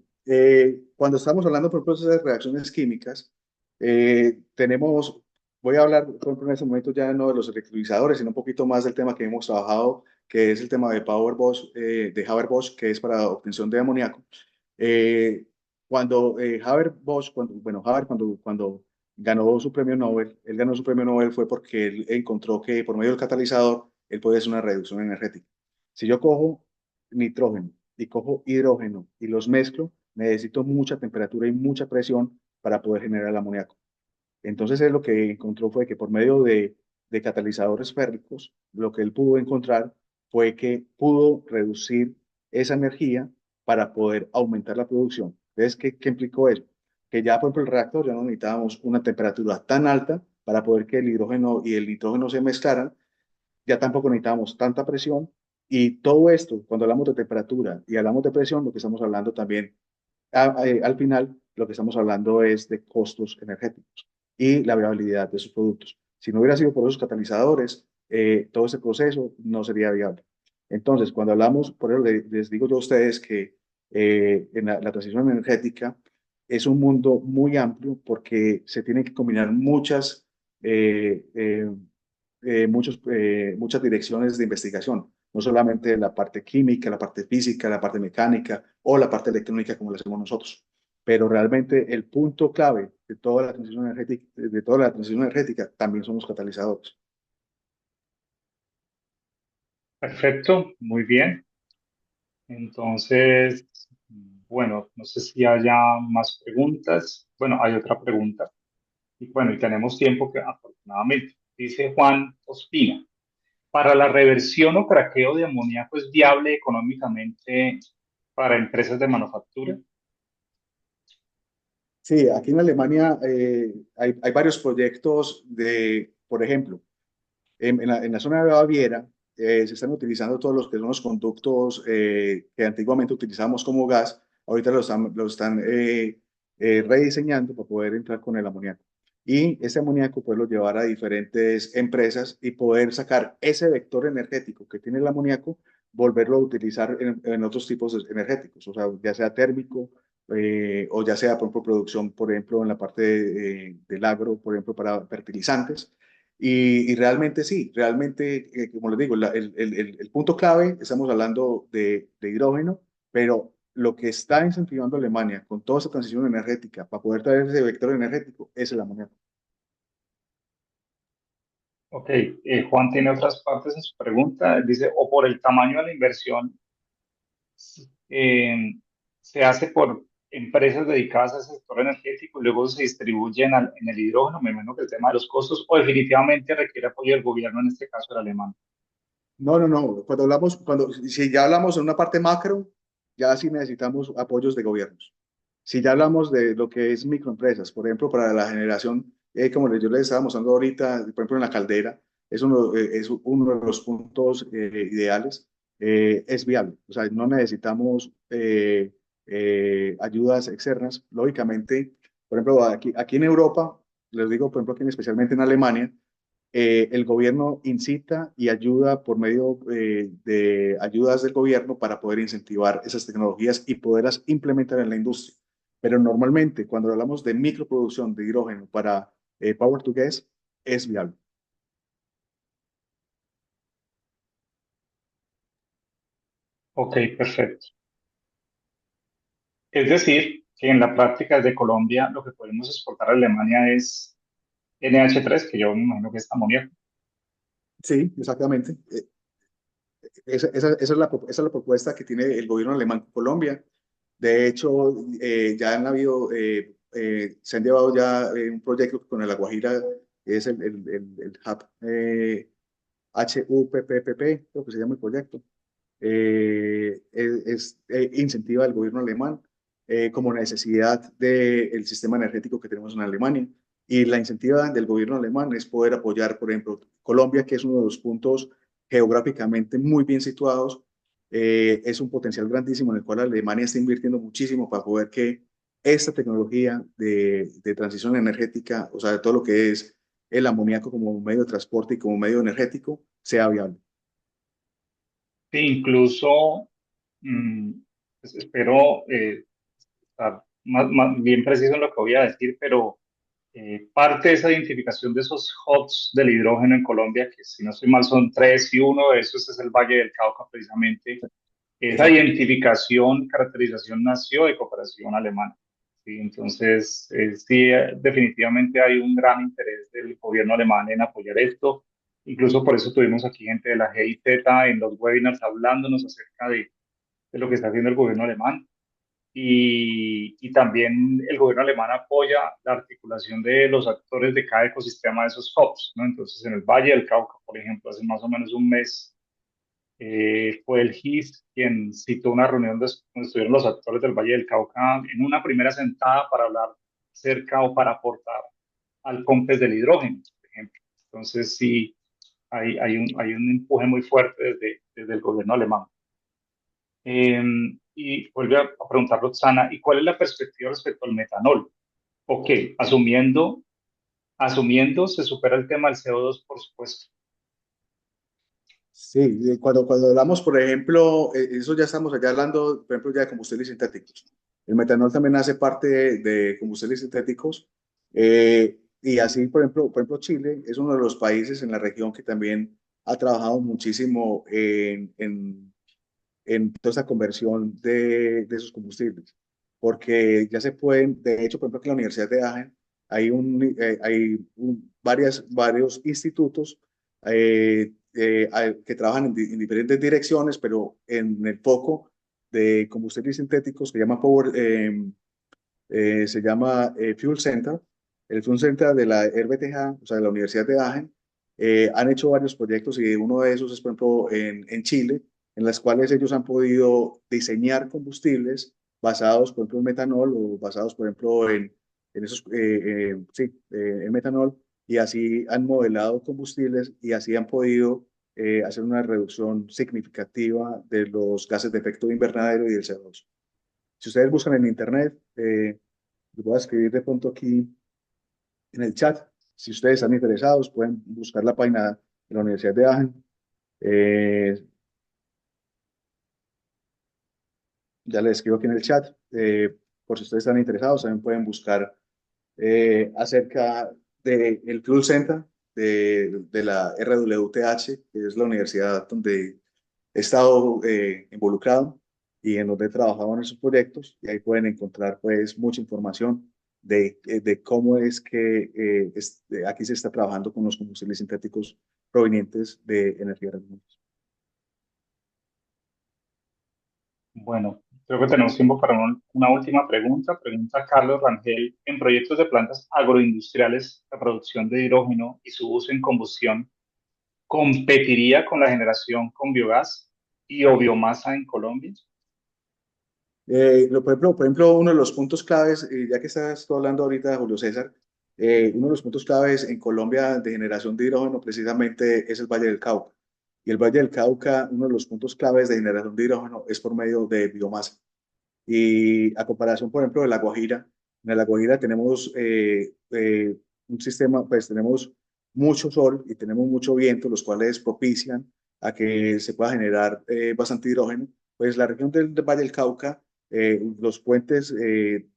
S2: cuando estamos hablando por procesos de reacciones químicas, voy a hablar por ejemplo, en este momento ya no de los electrolizadores, sino un poquito más del tema que hemos trabajado, que es el tema de Powerboss, de Haber-Bosch, que es para obtención de amoníaco. Eh, cuando Haber-Bosch, bueno, Haber cuando ganó su premio Nobel, él ganó su premio Nobel fue porque él encontró que por medio del catalizador, él puede hacer una reducción energética. Si yo cojo nitrógeno y cojo hidrógeno y los mezclo, necesito mucha temperatura y mucha presión para poder generar el amoníaco. Entonces él lo que encontró fue que por medio de catalizadores férricos, lo que él pudo encontrar fue que pudo reducir esa energía para poder aumentar la producción. Entonces, ¿qué implicó eso? Que ya, por ejemplo, el reactor ya no necesitábamos una temperatura tan alta para poder que el hidrógeno y el nitrógeno se mezclaran, ya tampoco necesitábamos tanta presión. Y todo esto, cuando hablamos de temperatura y hablamos de presión, lo que estamos hablando también al final, lo que estamos hablando es de costos energéticos y la viabilidad de sus productos. Si no hubiera sido por esos catalizadores, todo ese proceso no sería viable. Entonces, cuando hablamos, por eso les digo yo a ustedes que en la transición energética es un mundo muy amplio porque se tienen que combinar eh, eh, muchas direcciones de investigación, no solamente la parte química, la parte física, la parte mecánica o la parte electrónica como lo hacemos nosotros. Pero realmente el punto clave de toda la transición energética también son los catalizadores.
S1: Perfecto, muy bien. Entonces, bueno, no sé si haya más preguntas. Bueno, hay otra pregunta. Y bueno, y tenemos tiempo que afortunadamente. Dice Juan Ospina, ¿para la reversión o craqueo de amoníaco es viable económicamente para empresas de manufactura?
S2: Sí, aquí en Alemania hay varios proyectos por ejemplo, en la zona de Baviera se están utilizando todos los que son los conductos que antiguamente utilizábamos como gas, ahorita lo están rediseñando para poder entrar con el amoníaco. Y ese amoníaco poderlo llevar a diferentes empresas y poder sacar ese vector energético que tiene el amoníaco, volverlo a utilizar en otros tipos energéticos, o sea, ya sea térmico o ya sea, por ejemplo, producción, por ejemplo, en la parte del agro, por ejemplo, para fertilizantes y realmente sí, realmente, como les digo, el punto clave, estamos hablando de hidrógeno, pero lo que está incentivando a Alemania con toda esa transición energética para poder traer ese vector energético es el amoníaco.
S1: Ok, Juan tiene otras partes en su pregunta. Dice, o por el tamaño de la inversión, eh, se hace por empresas dedicadas a ese sector energético y luego se distribuyen en el hidrógeno. Me imagino que el tema de los costos, o definitivamente requiere apoyo del gobierno, en este caso el alemán.
S2: No, no, no. Si ya hablamos en una parte macro, ya sí necesitamos apoyos de gobiernos. Si ya hablamos de lo que es microempresas, por ejemplo, para la generación, como yo les estaba mostrando ahorita, por ejemplo, en la caldera, es uno de los puntos ideales, es viable. O sea, no necesitamos ayudas externas. Lógicamente, por ejemplo, aquí en Europa, les digo, por ejemplo, especialmente en Alemania, el gobierno incita y ayuda por medio de ayudas del gobierno para poder incentivar esas tecnologías y poderlas implementar en la industria. Pero normalmente cuando hablamos de microproducción de hidrógeno para Power to Gas, es viable.
S1: Ok, perfecto. Es decir, que en la práctica de Colombia lo que podemos exportar a Alemania es NH3, que yo me imagino que es amoníaco.
S2: Sí, exactamente. Esa es la propuesta que tiene el gobierno alemán con Colombia. De hecho, ya se han llevado ya un proyecto con La Guajira, que es el HUPPP, HUPPP, creo que se llama el proyecto. Incentiva al gobierno alemán como necesidad del sistema energético que tenemos en Alemania. Y la incentiva del gobierno alemán es poder apoyar, por ejemplo, Colombia, que es uno de los puntos geográficamente muy bien situados. Es un potencial grandísimo en el cual Alemania está invirtiendo muchísimo para poder que esta tecnología de transición energética, o sea, de todo lo que es el amoníaco como medio de transporte y como medio energético, sea viable.
S1: Sí, incluso, mm, pues espero estar bien preciso en lo que voy a decir, pero Parte de esa identificación de esos hubs del hidrógeno en Colombia, que si no estoy mal son tres y uno de esos es el Valle del Cauca precisamente, esa
S2: Exacto.
S1: identificación, caracterización nació de cooperación alemana. ¿Sí? Entonces, sí, definitivamente hay un gran interés del gobierno alemán en apoyar esto. Incluso por eso tuvimos aquí gente de la GIZ en los webinars hablándonos acerca de lo que está haciendo el gobierno alemán. Y también el gobierno alemán apoya la articulación de los actores de cada ecosistema de esos hubs, ¿no? Entonces, en el Valle del Cauca, por ejemplo, hace más o menos un mes, fue el GIS quien citó una reunión donde estuvieron los actores del Valle del Cauca en una primera sentada para hablar acerca o para aportar al COMPES del hidrógeno, por ejemplo. Entonces, sí, hay un empuje muy fuerte desde el gobierno alemán. Y vuelve a preguntar Roxana, ¿y cuál es la perspectiva respecto al metanol? Ok, asumiendo se supera el tema del CO2, por supuesto.
S2: Sí, cuando hablamos, por ejemplo, eso ya estamos allá hablando, por ejemplo, ya de combustibles sintéticos. El metanol también hace parte de combustibles sintéticos. Y así, por ejemplo, Chile es uno de los países en la región que también ha trabajado muchísimo en toda esta conversión de esos combustibles. Porque ya se pueden, de hecho, por ejemplo, aquí en la Universidad de Agen varios institutos que trabajan en diferentes direcciones, pero en el foco de combustibles sintéticos que se llama Fuel Center. El Fuel Center de la RBTH, o sea, de la Universidad de Agen, han hecho varios proyectos y uno de esos es, por ejemplo, en Chile, en las cuales ellos han podido diseñar combustibles basados, por ejemplo, en metanol o basados, por ejemplo, en metanol, y así han modelado combustibles y así han podido hacer una reducción significativa de los gases de efecto invernadero y del CO2. Si ustedes buscan en internet, les voy a escribir de pronto aquí en el chat. Si ustedes están interesados, pueden buscar la página de la Universidad de Aachen. Eh, ya les escribo aquí en el chat. Por si ustedes están interesados, también pueden buscar acerca del Fuel Center de la RWTH, que es la universidad donde he estado involucrado y en donde he trabajado en esos proyectos, y ahí pueden encontrar pues mucha información de cómo es que aquí se está trabajando con los combustibles sintéticos provenientes de energías renovables.
S1: Bueno, creo que tenemos tiempo para una última pregunta. Pregunta Carlos Rangel, en proyectos de plantas agroindustriales, la producción de hidrógeno y su uso en combustión, ¿competiría con la generación con biogás y o biomasa en Colombia?
S2: Por ejemplo, uno de los puntos claves, ya que estás tú hablando ahorita, Julio César, uno de los puntos claves en Colombia de generación de hidrógeno precisamente es el Valle del Cauca. Y el Valle del Cauca, uno de los puntos claves de generación de hidrógeno es por medio de biomasa. Y a comparación, por ejemplo, de La Guajira, en La Guajira tenemos un sistema, pues tenemos mucho sol y tenemos mucho viento, los cuales propician a que se pueda generar bastante hidrógeno. Pues la región del Valle del Cauca, los puentes del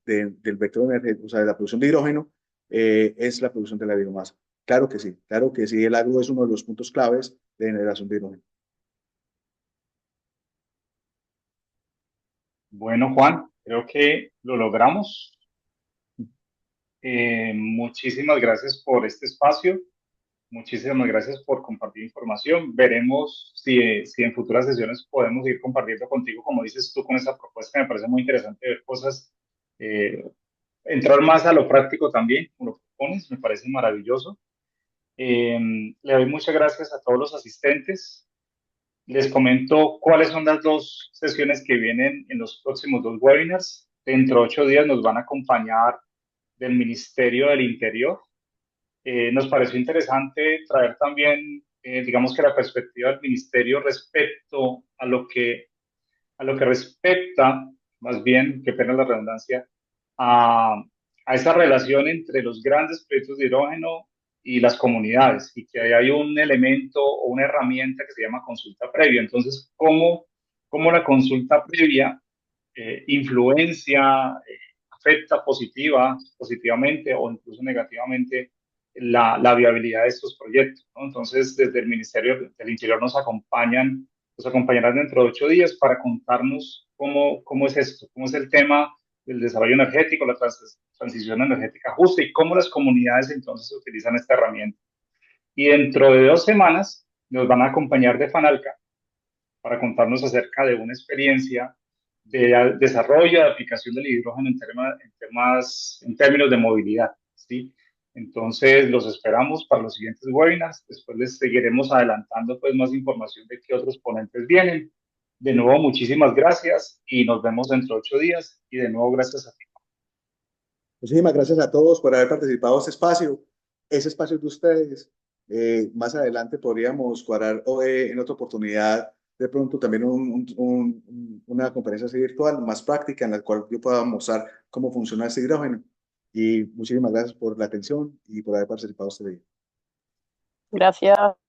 S2: vector energético, o sea, de la producción de hidrógeno, es la producción de la biomasa. Claro que sí, el agro es uno de los puntos claves de generación de hidrógeno.
S1: Bueno, Juan, creo que lo logramos. Muchísimas gracias por este espacio. Muchísimas gracias por compartir información. Veremos si en futuras sesiones podemos ir compartiendo contigo, como dices tú, con esa propuesta. Me parece muy interesante ver cosas, eh, entrar más a lo práctico también, como lo propones, me parece maravilloso. Le doy muchas gracias a todos los asistentes. Les comento cuáles son las dos sesiones que vienen en los próximos dos webinars. Dentro de 8 días nos van a acompañar del Ministerio del Interior. Nos pareció interesante traer también, digamos que la perspectiva del ministerio respecto a lo que respecta, más bien, qué pena la redundancia, a esa relación entre los grandes proyectos de hidrógeno y las comunidades, y que ahí hay un elemento o una herramienta que se llama consulta previa. Entonces, ¿cómo la consulta previa influencia, afecta positivamente o incluso negativamente la viabilidad de estos proyectos, ¿no? Entonces, desde el Ministerio del Interior nos acompañarán dentro de 8 días para contarnos cómo es esto, cómo es el tema del desarrollo energético, la transición energética justa y cómo las comunidades entonces utilizan esta herramienta. Y dentro de 2 semanas nos van a acompañar de Fanalca para contarnos acerca de una experiencia de desarrollo, de aplicación del hidrógeno en términos de movilidad, ¿sí? Entonces, los esperamos para los siguientes webinars. Después les seguiremos adelantando pues más información de qué otros ponentes vienen. De nuevo, muchísimas gracias y nos vemos dentro de 8 días. Y de nuevo, gracias a ti.
S2: Muchísimas gracias a todos por haber participado en este espacio. Ese espacio es de ustedes. Más adelante podríamos cuadrar en otra oportunidad de pronto también una conferencia así virtual más práctica en la cual yo pueda mostrar cómo funciona este hidrógeno. Y muchísimas gracias por la atención y por haber participado este día.
S3: Gracias.